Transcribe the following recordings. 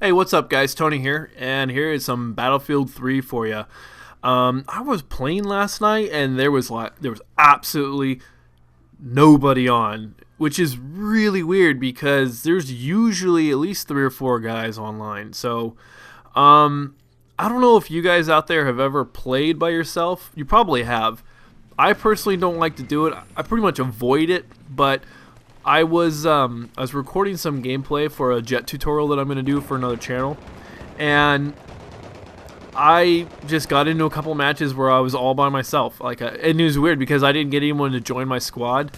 Hey, what's up, guys? Tony here, and here is some Battlefield 3 for you. I was playing last night, and there was absolutely nobody on, which is really weird because there's usually at least 3 or 4 guys online. So, I don't know if you guys out there have ever played by yourself. You probably have. I personally don't like to do it. I pretty much avoid it, but I was recording some gameplay for a jet tutorial that I'm going to do for another channel, and I just got into a couple matches where I was all by myself. And it was weird because I didn't get anyone to join my squad,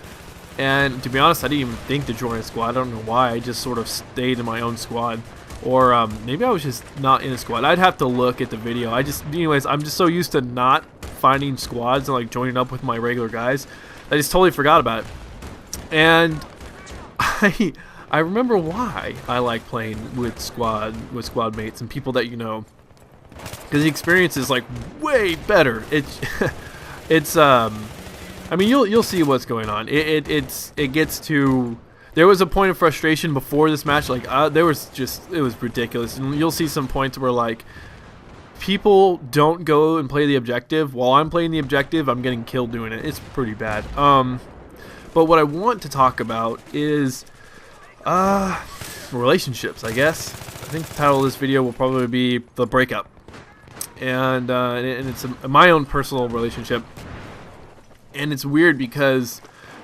and to be honest, I didn't even think to join a squad. I don't know why. I just sort of stayed in my own squad, or maybe I was just not in a squad. I'd have to look at the video. Anyways, I'm just so used to not finding squads and like joining up with my regular guys, I just totally forgot about it. And I remember why I like playing with squad mates and people that you know, because the experience is like way better. It's I mean, you'll see what's going on. It gets to, there was a point of frustration before this match, like it was ridiculous, and you'll see some points where like people don't go and play the objective while I'm playing the objective. I'm getting killed doing it. It's pretty bad. But what I want to talk about is relationships, I guess. I think the title of this video will probably be The Breakup. And it's my own personal relationship. And it's weird because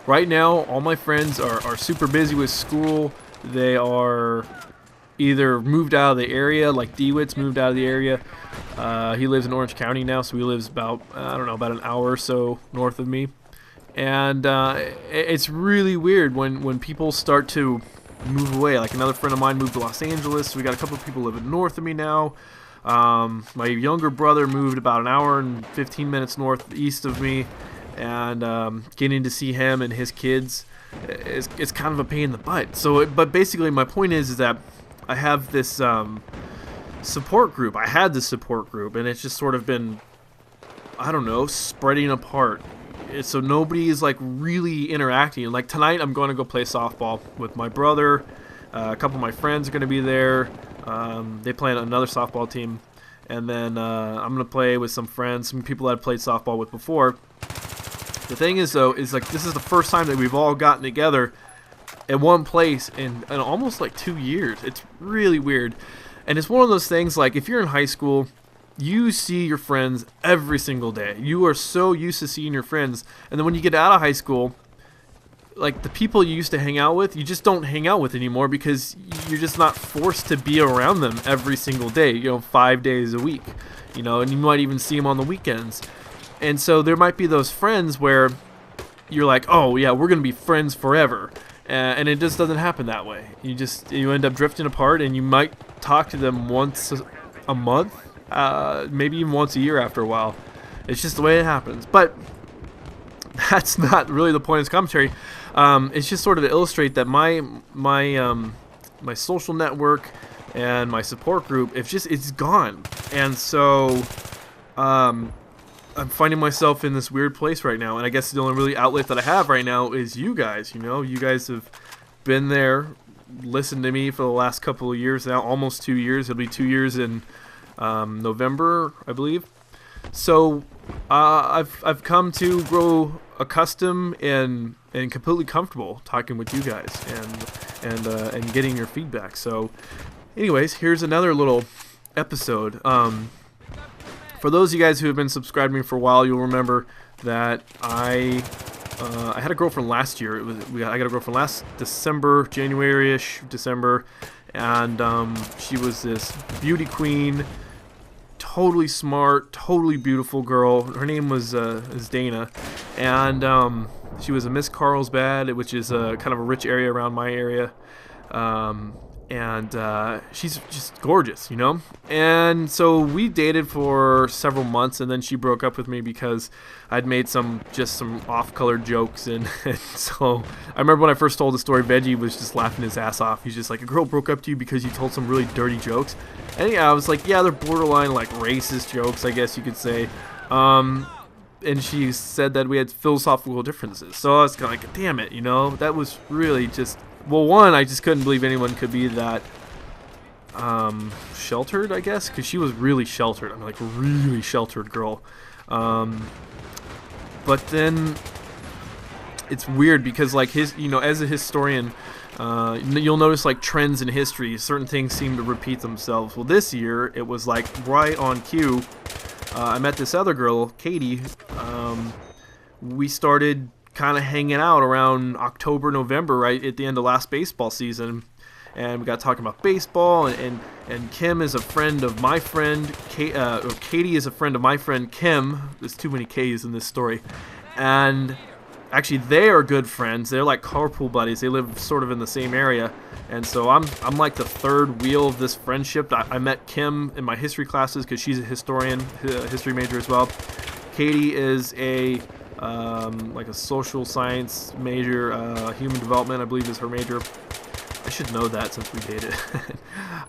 right now all my friends are super busy with school. They are either moved out of the area, like DeWitt's moved out of the area. He lives in Orange County now, so he lives about, I don't know, about an hour or so north of me. And it's really weird when people start to move away. Like another friend of mine moved to Los Angeles. We got a couple of people living north of me now. My younger brother moved about an hour and 15 minutes northeast of me. And getting to see him and his kids is kind of a pain in the butt. But basically my point is that I have this support group. I had this support group, and it's just sort of been, I don't know, spreading apart. So nobody is like really interacting. Like tonight I'm going to go play softball with my brother. A couple of my friends are going to be there. They play on another softball team. And then I'm going to play with some friends, some people that I've played softball with before. The thing is though, is like this is the first time that we've all gotten together at one place in almost like 2 years. It's really weird. And it's one of those things, like if you're in high school, you see your friends every single day. You are so used to seeing your friends. And then when you get out of high school, like the people you used to hang out with, you just don't hang out with anymore because you're just not forced to be around them every single day, 5 days a week, and you might even see them on the weekends. And so there might be those friends where you're like, oh yeah, we're going to be friends forever. And it just doesn't happen that way. You end up drifting apart, and you might talk to them once a month. Maybe even once a year after a while. It's just the way it happens. But that's not really the point of this commentary. It's just sort of to illustrate that my social network and my support group, it's gone. And so I'm finding myself in this weird place right now. And I guess the only really outlet that I have right now is you guys. You guys have been there, listened to me for the last couple of years now, almost 2 years. It'll be 2 years in November, I believe. So I've come to grow accustomed and completely comfortable talking with you guys and getting your feedback. So anyways, here's another little episode. For those of you guys who have been subscribing to me for a while, you'll remember that I had a girlfriend last year. I got a girlfriend last December, January-ish, December, and she was this beauty queen. Totally smart, totally beautiful girl. Her name was Dana, and she was a Miss Carlsbad, which is kind of a rich area around my area, and she's just gorgeous, And so we dated for several months, and then she broke up with me because I'd made some off-color jokes, and so I remember when I first told the story, Veggie was just laughing his ass off. He's just like, a girl broke up to you because you told some really dirty jokes. And yeah, I was like, yeah, they're borderline like racist jokes, I guess you could say. And she said that we had philosophical differences. So I was kind of like, damn it, that was really just, well, one, I just couldn't believe anyone could be that sheltered, I guess, because she was really sheltered. I'm like really sheltered girl. But then it's weird because like as a historian, you'll notice like trends in history. Certain things seem to repeat themselves. Well, this year it was like right on cue. I met this other girl, Katie. We started kind of hanging out around October, November, right at the end of last baseball season. And we got talking about baseball, and Kim is a friend of my friend. Katie is a friend of my friend Kim. There's too many K's in this story. And actually, they are good friends. They're like carpool buddies. They live sort of in the same area. And so I'm like the third wheel of this friendship. I met Kim in my history classes because she's a historian, history major as well. Katie is a like a social science major, human development, I believe, is her major. I should know that since we dated.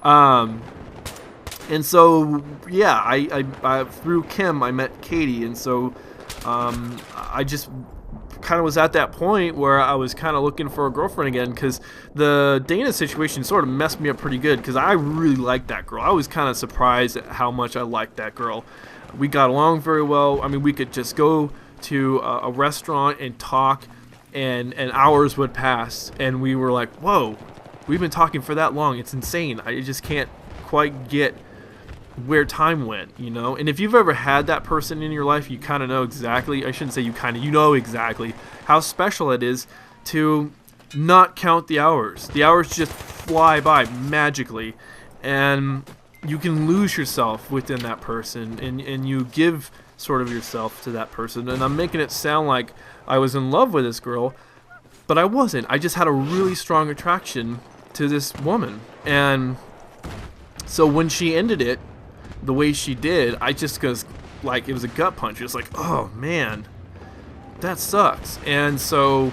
And so, yeah, I through Kim, I met Katie, and so I just kind of was at that point where I was kind of looking for a girlfriend again, because the Dana situation sort of messed me up pretty good, because I really liked that girl. I was kind of surprised at how much I liked that girl. We got along very well. I mean, we could just go to a restaurant and talk, and hours would pass, and we were like, whoa, we've been talking for that long. It's insane. I just can't quite get where time went, you know? And if you've ever had that person in your life, you kind of know exactly, I shouldn't say you know exactly how special it is to not count the hours. The hours just fly by magically, and you can lose yourself within that person, and you give sort of yourself to that person. And I'm making it sound like I was in love with this girl, but I wasn't. I just had a really strong attraction to this woman. And so when she ended it the way she did, I just goes like, it was a gut punch. It was like, oh man, that sucks. And so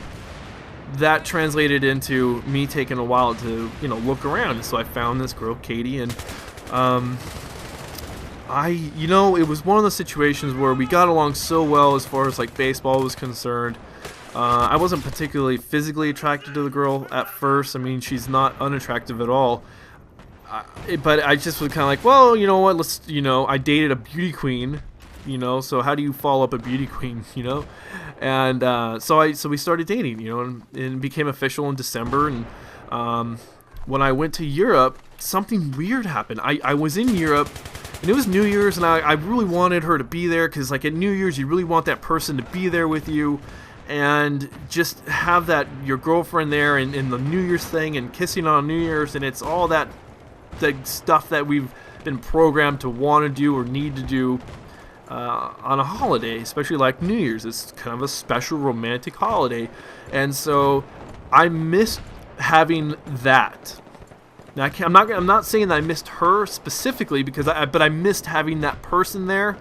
that translated into me taking a while to, look around. And so I found this girl, Katie, and it was one of those situations where we got along so well as far as like baseball was concerned. I wasn't particularly physically attracted to the girl at first. I mean, she's not unattractive at all. But I just was kind of like, well, you know what, I dated a beauty queen, so how do you follow up a beauty queen, And so we started dating, and it became official in December. And when I went to Europe, something weird happened. I was in Europe, and it was New Year's, and I really wanted her to be there, because like at New Year's, you really want that person to be there with you, and just have that your girlfriend there, and the New Year's thing, and kissing on New Year's, and it's all that the stuff that we've been programmed to want to do or need to do on a holiday, especially like New Year's. It's kind of a special romantic holiday, and so I missed having that. Now I'm not saying that I missed her specifically, but I missed having that person there.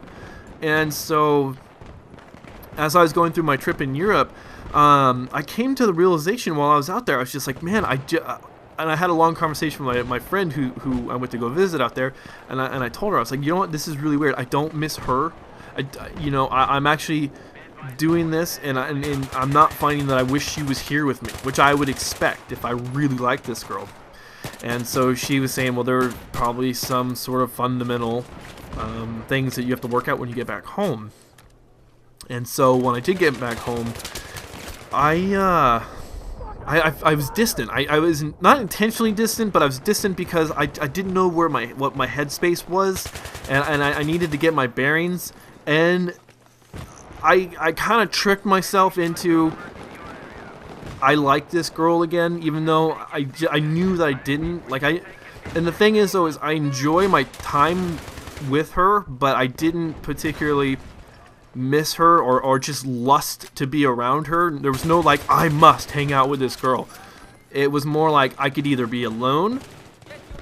And so as I was going through my trip in Europe, I came to the realization while I was out there, I was just like, man, and I had a long conversation with my friend who I went to go visit out there, and I told her, I was like, you know what, this is really weird. I don't miss her. I'm actually doing this, and I'm not finding that I wish she was here with me, which I would expect if I really liked this girl. And so she was saying, well, there are probably some sort of fundamental things that you have to work out when you get back home. And so when I did get back home, I was distant. I was not intentionally distant, but I was distant because I didn't know what my headspace was, and I needed to get my bearings. And I kind of tricked myself into I like this girl again, even though I knew that I didn't. And the thing is, though, is I enjoy my time with her, but I didn't particularly miss her or just lust to be around her. There was no like, I must hang out with this girl. It was more like I could either be alone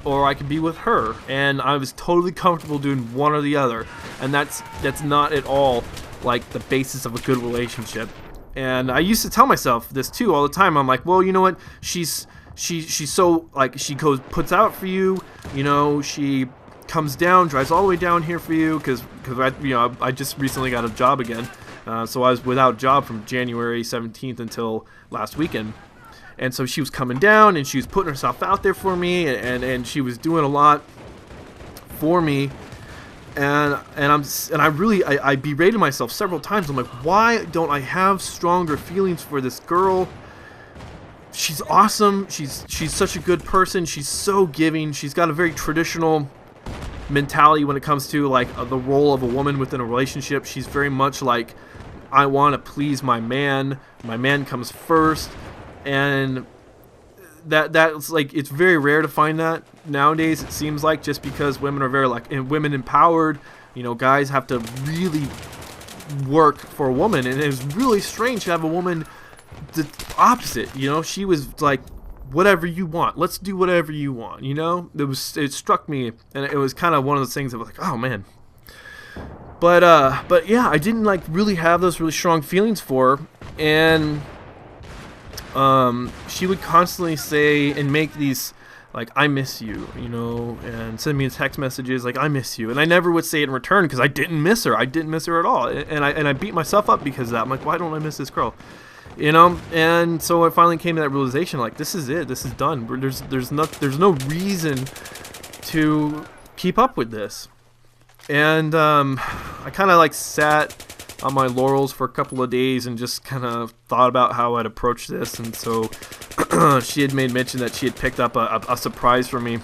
or I could be with her, and I was totally comfortable doing one or the other. And that's not at all like the basis of a good relationship. And I used to tell myself this too all the time. I'm like, well, you know what, she's so like, she puts out for you, she comes down, drives all the way down here for you, because I just recently got a job again, so I was without a job from January 17th until last weekend, And so she was coming down and she was putting herself out there for me, and she was doing a lot for me. And I berated myself several times. I'm like, why don't I have stronger feelings for this girl? She's awesome. She's such a good person. She's so giving. She's got a very traditional mentality when it comes to like the role of a woman within a relationship. She's very much like, I want to please my man. My man comes first. And that's like, it's very rare to find that nowadays, it seems like, just because women are very like women empowered. You know, guys have to really work for a woman, and it was really strange to have a woman the opposite. You know, she was like, whatever you want, let's do whatever you want. You know, it struck me, and it was kind of one of those things that was like, oh man. But yeah, I didn't like really have those really strong feelings for her. And she would constantly say and make these like, I miss you, you know, and send me text messages like, I miss you. And I never would say it in return because I didn't miss her. I didn't miss her at all. And I beat myself up because of that. I'm like, why don't I miss this girl? You know? And so I finally came to that realization, like, this is it. This is done. There's no reason to keep up with this. And I kind of like sat on my laurels for a couple of days and just kind of thought about how I'd approach this. And so she had made mention that she had picked up a surprise for me,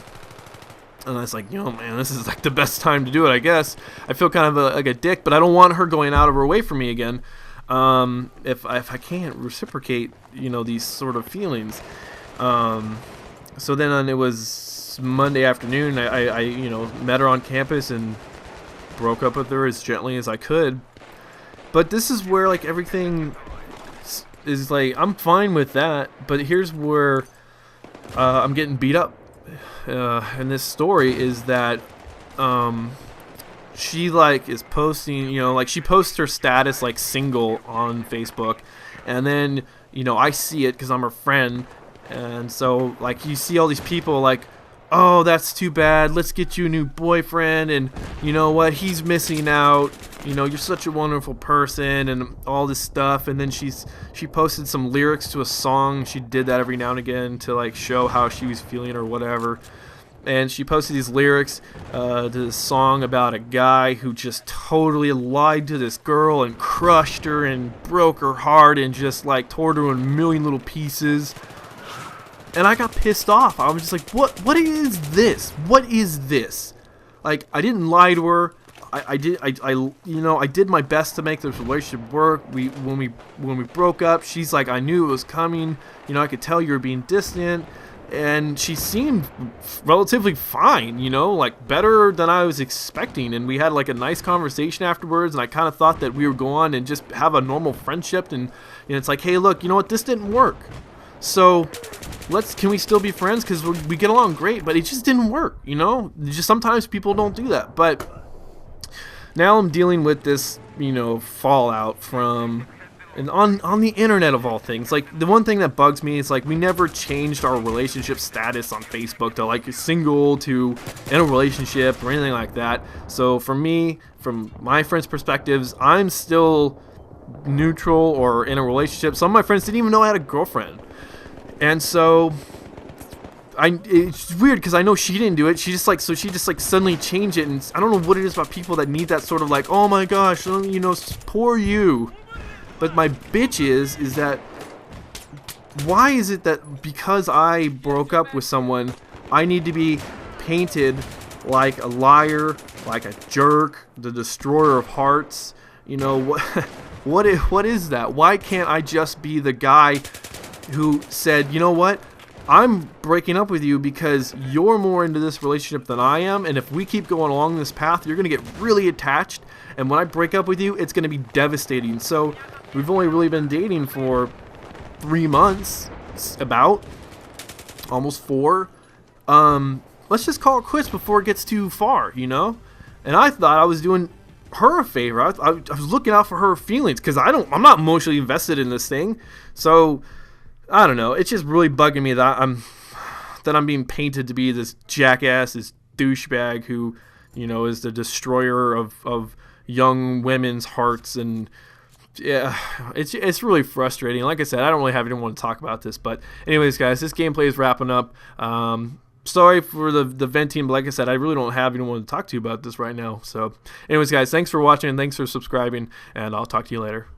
and I was like, yo man, this is like the best time to do it, I guess. I feel kind of like a dick, but I don't want her going out of her way for me again, if I can't reciprocate, you know, these sort of feelings. So then it was Monday afternoon. I you know, met her on campus and broke up with her as gently as I could. But this is where like everything is like, I'm fine with that, but here's where I'm getting beat up in this story is that she like is posting, you know, like she posts her status like single on Facebook, and then, you know, I see it because I'm her friend, and so like you see all these people like, oh, that's too bad, let's get you a new boyfriend, and you know what, he's missing out, you know, you're such a wonderful person, and all this stuff. And then she posted some lyrics to a song. She did that every now and again to like show how she was feeling or whatever. And she posted these lyrics to this song about a guy who just totally lied to this girl and crushed her and broke her heart and just like tore her in a million little pieces. And I got pissed off. I was just like, what is this? What is this? Like, I didn't lie to her. I did my best to make this relationship work. When we broke up, she's like, I knew it was coming. You know, I could tell you were being distant. And she seemed relatively fine, you know, like better than I was expecting. And we had like a nice conversation afterwards. And I kind of thought that we would go on and just have a normal friendship. And you know, it's like, hey, look, you know what? This didn't work. So can we still be friends? Because we get along great, but it just didn't work, you know? Just sometimes people don't do that. But now I'm dealing with this, you know, fallout from, and on the internet of all things. Like, the one thing that bugs me is like, we never changed our relationship status on Facebook to like single to in a relationship or anything like that. So for me, from my friends' perspectives, I'm still neutral or in a relationship. Some of my friends didn't even know I had a girlfriend. And so it's weird because I know she didn't do it. She just like suddenly changed it, and I don't know what it is about people that need that sort of like, oh my gosh, you know, poor you. But my bitch is that, why is it that because I broke up with someone, I need to be painted like a liar, like a jerk, the destroyer of hearts? You know, what is that? Why can't I just be the guy who said, you know what, I'm breaking up with you because you're more into this relationship than I am, and if we keep going along this path, you're going to get really attached, and when I break up with you, it's going to be devastating. So we've only really been dating for 3 months, about almost 4. Let's just call it quits before it gets too far, you know? And I thought I was doing her a favor. I was looking out for her feelings because I'm not emotionally invested in this thing. So I don't know. It's just really bugging me that I'm being painted to be this jackass, this douchebag who, you know, is the destroyer of young women's hearts. And yeah, it's really frustrating. Like I said, I don't really have anyone to talk about this, but anyways, guys, this gameplay is wrapping up. Sorry for the venting, but like I said, I really don't have anyone to talk to about this right now. So anyways, guys, thanks for watching, and thanks for subscribing, and I'll talk to you later.